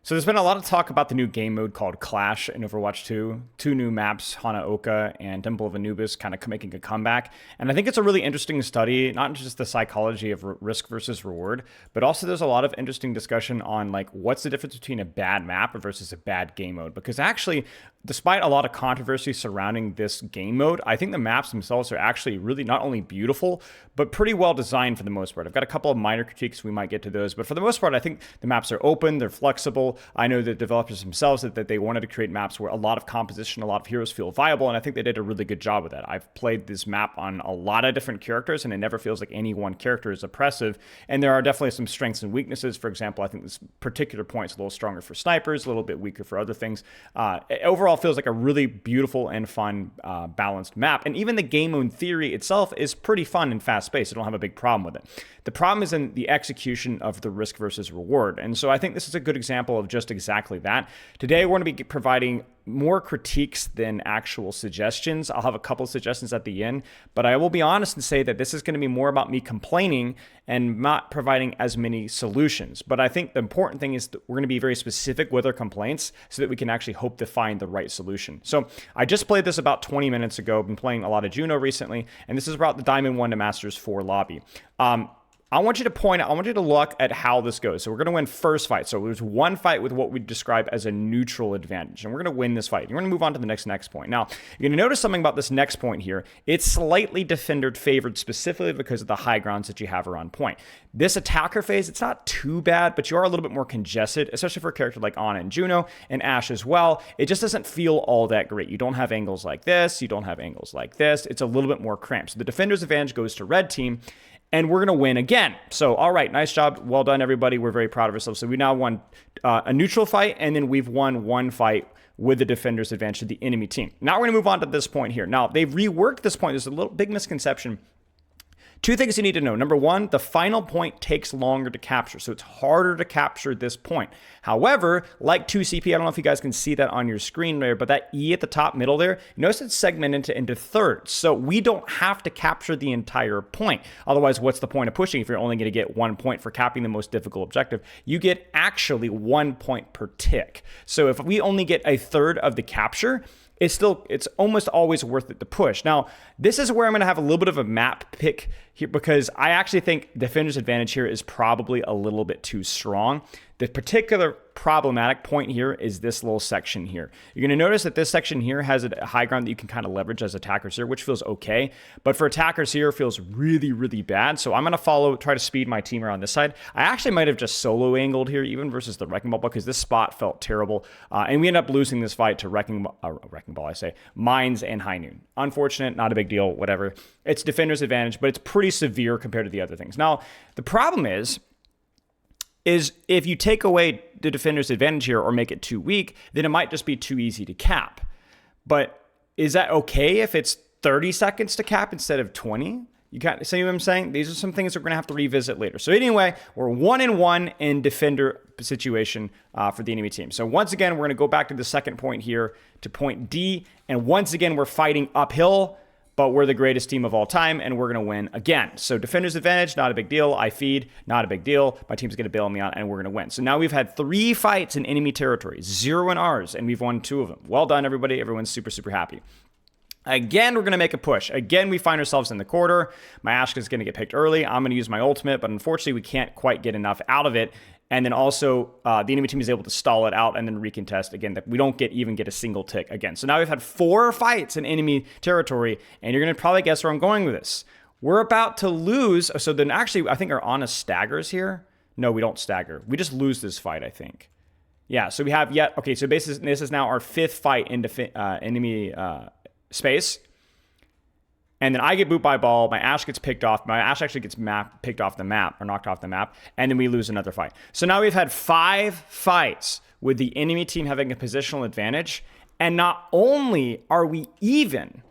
So there's been a lot of talk about the new game mode called Clash in Overwatch 2. Two new maps, Hanaoka and Temple of Anubis, kind of making a comeback. And I think it's a really interesting study, not just the psychology of risk versus reward, but also there's a lot of interesting discussion on like what's the difference between a bad map versus a bad game mode. Because actually, despite a lot of controversy surrounding this game mode, I think the maps themselves are actually really not only beautiful, but pretty well designed for the most part. I've got a couple of minor critiques, we might get to those, but for the most part, I think the maps are open, they're flexible. I know the developers themselves that they wanted to create maps where a lot of composition, a lot of heroes feel viable, and I think they did a really good job with that. I've played this map on a lot of different characters, and it never feels like any one character is oppressive, and there are definitely some strengths and weaknesses. For example, I think this particular point is a little stronger for snipers, a little bit weaker for other things. It overall feels like a really beautiful and fun, balanced map, and even the game mode theory itself is pretty fun and fast-paced. I don't have a big problem with it. The problem is in the execution of the risk versus reward, and so I think this is a good example of just exactly that. Today, we're going to be providing more critiques than actual suggestions. I'll have a couple of suggestions at the end, but I will be honest and say that this is going to be more about me complaining and not providing as many solutions. But I think the important thing is that we're going to be very specific with our complaints so that we can actually hope to find the right solution. So I just played this about 20 minutes ago. I've been playing a lot of Juno recently, and this is about the Diamond 1 to Masters 4 lobby. I want you to look at how this goes. So we're going to win first fight. So there's one fight with what we describe as a neutral advantage, and we're going to win this fight. We're going to move on to the next point. Now, you're going to notice something about this next point here. It's slightly defender favored specifically because of the high grounds that you have around point. This attacker phase, it's not too bad, but you are a little bit more congested, especially for a character like Ana and Juno and Ashe as well. It just doesn't feel all that great. You don't have angles like this. You don't have angles like this. It's a little bit more cramped. So the defender's advantage goes to red team. And we're going to win again. So, all right, nice job. Well done, everybody. We're very proud of ourselves. So we now won a neutral fight, and then we've won one fight with the defender's advantage to the enemy team. Now we're going to move on to this point here. Now, they've reworked this point. There's a little big misconception. Two things you need to know. Number one, the final point takes longer to capture, so it's harder to capture this point. However, like 2CP, I don't know if you guys can see that on your screen there, but that E at the top middle there, notice it's segmented into thirds, so we don't have to capture the entire point. Otherwise, what's the point of pushing if you're only going to get 1 point for capping the most difficult objective? You get actually 1 point per tick. So if we only get a third of the capture, it's almost always worth it to push. Now, this is where I'm going to have a little bit of a map pick here because I actually think defender's advantage here is probably a little bit too strong. The particular problematic point here is this little section here. You're going to notice that this section here has a high ground that you can kind of leverage as attackers here, which feels okay. But for attackers here, it feels really, really bad. So I'm going to try to speed my team around this side. I actually might have just solo angled here, even versus the Wrecking Ball, because this spot felt terrible. And we end up losing this fight to Mines and High Noon. Unfortunate, not a big deal, whatever. It's defender's advantage, but it's pretty severe compared to the other things. Now, the problem is if you take away the defender's advantage here or make it too weak, then it might just be too easy to cap. But is that okay if it's 30 seconds to cap instead of 20? You can't see what I'm saying? These are some things we're going to have to revisit later. So anyway, we're 1-1 in defender situation for the enemy team. So once again, we're going to go back to the second point here to point D. And once again, we're fighting uphill, but we're the greatest team of all time, and we're going to win again. So defender's advantage, not a big deal. I feed, not a big deal. My team's going to bail me out, and we're going to win. So now we've had 3 fights in enemy territory, 0 in ours, and we've won 2 of them. Well done, everybody. Everyone's super, super happy. Again, we're going to make a push. Again, we find ourselves in the corridor. My Ashe is going to get picked early. I'm going to use my ultimate, but unfortunately, we can't quite get enough out of it. And then also, the enemy team is able to stall it out and then recontest again. That we don't even get a single tick again. So now we've had 4 fights in enemy territory, and you're going to probably guess where I'm going with this. We're about to lose. So then actually, I think our Ana staggers here. No, we don't stagger. We just lose this fight, I think. Yeah, so we have okay, so basically, this is now our 5th fight in enemy space. And then I get booped by a ball. My Ashe gets picked off. My Ashe actually gets picked off the map or knocked off the map. And then we lose another fight. So now we've had 5 fights with the enemy team having a positional advantage. And not only are we even,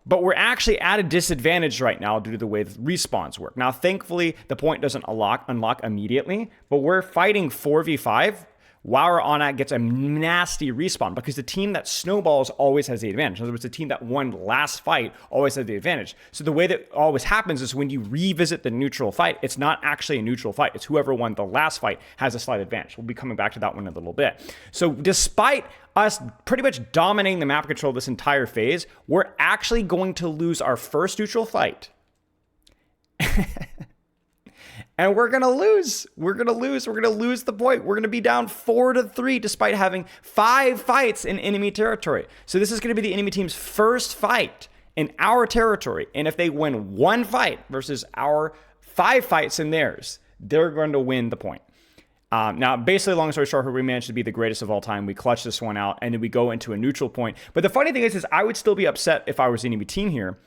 but we're actually at a disadvantage right now due to the way the respawns work. Now, thankfully, the point doesn't unlock immediately. But we're fighting 4v5 while we're on that gets a nasty respawn because the team that snowballs always has the advantage. In other words, the team that won last fight always has the advantage. So the way that always happens is when you revisit the neutral fight, it's not actually a neutral fight. It's whoever won the last fight has a slight advantage. We'll be coming back to that one in a little bit. So despite us pretty much dominating the map control this entire phase, we're actually going to lose our first neutral fight. And we're going to lose. We're going to lose. We're going to lose the point. We're going to be down 4-3 despite having 5 fights in enemy territory. So this is going to be the enemy team's first fight in our territory. And if they win 1 fight versus our 5 fights in theirs, they're going to win the point. Now, basically, long story short, we managed to be the greatest of all time. We clutched this one out, and then we go into a neutral point. But the funny thing is I would still be upset if I was the enemy team here.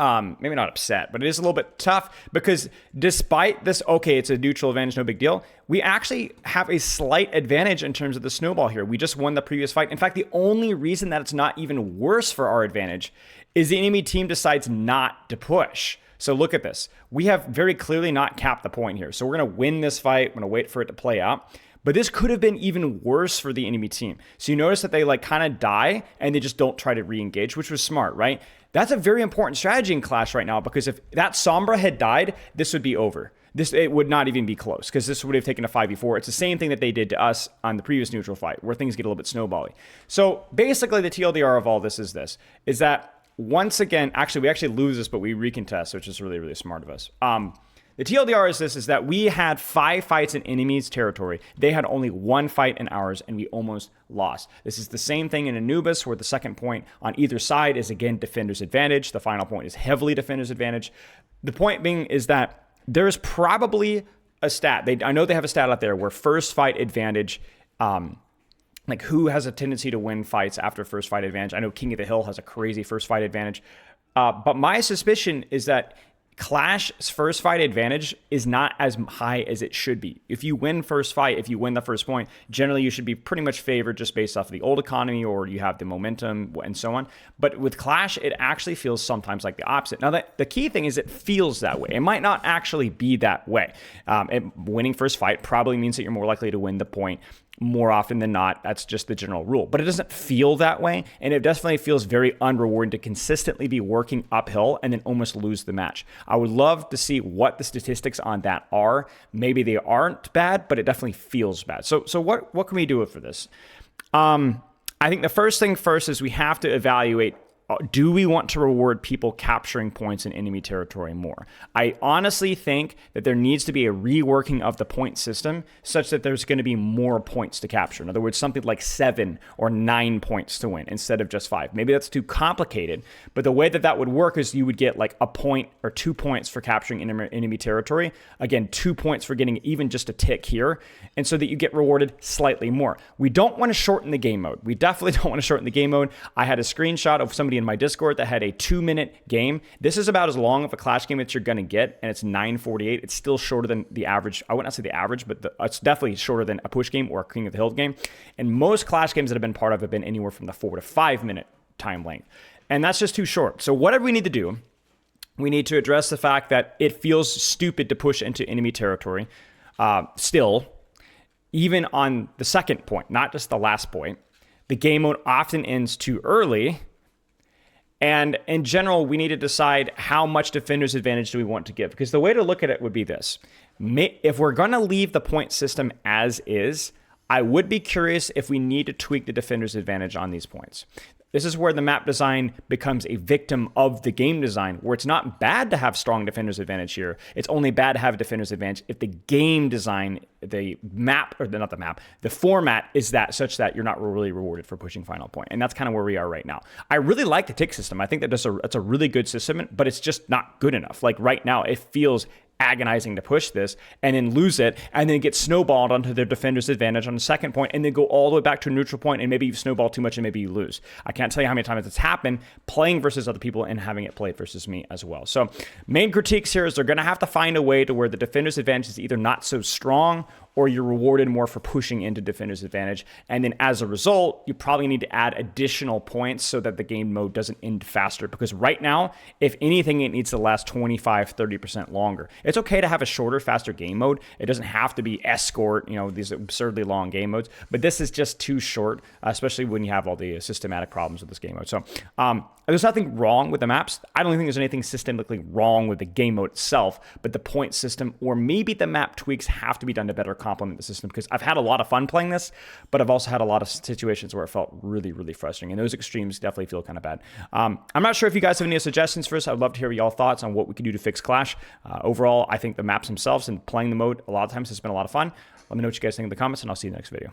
Maybe not upset, but it is a little bit tough because despite this, okay, it's a neutral advantage, no big deal. We actually have a slight advantage in terms of the snowball here. We just won the previous fight. In fact, the only reason that it's not even worse for our advantage is the enemy team decides not to push. So look at this. We have very clearly not capped the point here. So we're going to win this fight. We're going to wait for it to play out. But this could have been even worse for the enemy team. So you notice that they kind of die and they just don't try to re-engage, which was smart, right? That's a very important strategy in Clash right now because if that Sombra had died, this would be over. It would not even be close because this would have taken a 5v4. It's the same thing that they did to us on the previous neutral fight where things get a little bit snowbally. So basically the TLDR of all this is that once again, we actually lose this, but we recontest, which is really, really smart of us. The TLDR is that we had 5 fights in enemy's territory. They had only 1 fight in ours, and we almost lost. This is the same thing in Anubis, where the second point on either side is, again, defender's advantage. The final point is heavily defender's advantage. The point being is that there's probably a stat. I know they have a stat out there where first fight advantage, who has a tendency to win fights after first fight advantage. I know King of the Hill has a crazy first fight advantage. But my suspicion is that Clash's first fight advantage is not as high as it should be. If you win first fight, if you win the first point, generally you should be pretty much favored just based off of the old economy or you have the momentum and so on. But with Clash, it actually feels sometimes like the opposite. Now, the key thing is it feels that way. It might not actually be that way. Winning first fight probably means that you're more likely to win the point more often than not. That's just the general rule. But it doesn't feel that way, and it definitely feels very unrewarding to consistently be working uphill and then almost lose the match. I would love to see what the statistics on that are. Maybe they aren't bad, but it definitely feels bad. So what can we do for this? I think the first thing first is we have to evaluate, do we want to reward people capturing points in enemy territory more? I honestly think that there needs to be a reworking of the point system such that there's going to be more points to capture. In other words, something like 7 or 9 points to win instead of just 5. Maybe that's too complicated, but the way that would work is you would get like a point or 2 points for capturing enemy territory. Again, 2 points for getting even just a tick here, and so that you get rewarded slightly more. We don't want to shorten the game mode. We definitely don't want to shorten the game mode. I had a screenshot of somebody in my Discord that had a 2-minute game. This is about as long of a Clash game that you're going to get, and it's 9:48. It's still shorter than the average. I would not say the average, but it's definitely shorter than a push game or a King of the Hill game. And most Clash games that I've been part of have been anywhere from the 4 to 5 minute time length. And that's just too short. So whatever we need to do, we need to address the fact that it feels stupid to push into enemy territory still, even on the second point, not just the last point. The game mode often ends too early. And in general, we need to decide how much defender's advantage do we want to give. Because the way to look at it would be this. If we're going to leave the point system as is, I would be curious if we need to tweak the defender's advantage on these points. This is where the map design becomes a victim of the game design, where it's not bad to have strong defender's advantage here. It's only bad to have a defender's advantage if the game design, the format is that such that you're not really rewarded for pushing final point. And that's kind of where we are right now. I really like the tick system. I think that it's a really good system, but it's just not good enough. Like right now, it feels agonizing to push this and then lose it and then get snowballed onto their defender's advantage on the second point and then go all the way back to a neutral point and maybe you snowball too much and maybe you lose. I can't tell you how many times it's happened playing versus other people and having it played versus me as well. So main critiques here is they're going to have to find a way to where the defender's advantage is either not so strong or you're rewarded more for pushing into defender's advantage. And then as a result, you probably need to add additional points so that the game mode doesn't end faster. Because right now, if anything, it needs to last 25, 30% longer. It's okay to have a shorter, faster game mode. It doesn't have to be escort, these absurdly long game modes. But this is just too short, especially when you have all the systematic problems with this game mode. So there's nothing wrong with the maps. I don't think there's anything systemically wrong with the game mode itself, but the point system or maybe the map tweaks have to be done to better complement the system, because I've had a lot of fun playing this, but I've also had a lot of situations where it felt really, really frustrating. And those extremes definitely feel kind of bad. I'm not sure if you guys have any suggestions for us. I'd love to hear y'all thoughts on what we can do to fix Clash. Overall, I think the maps themselves and playing the mode a lot of times has been a lot of fun. Let me know what you guys think in the comments, and I'll see you in the next video.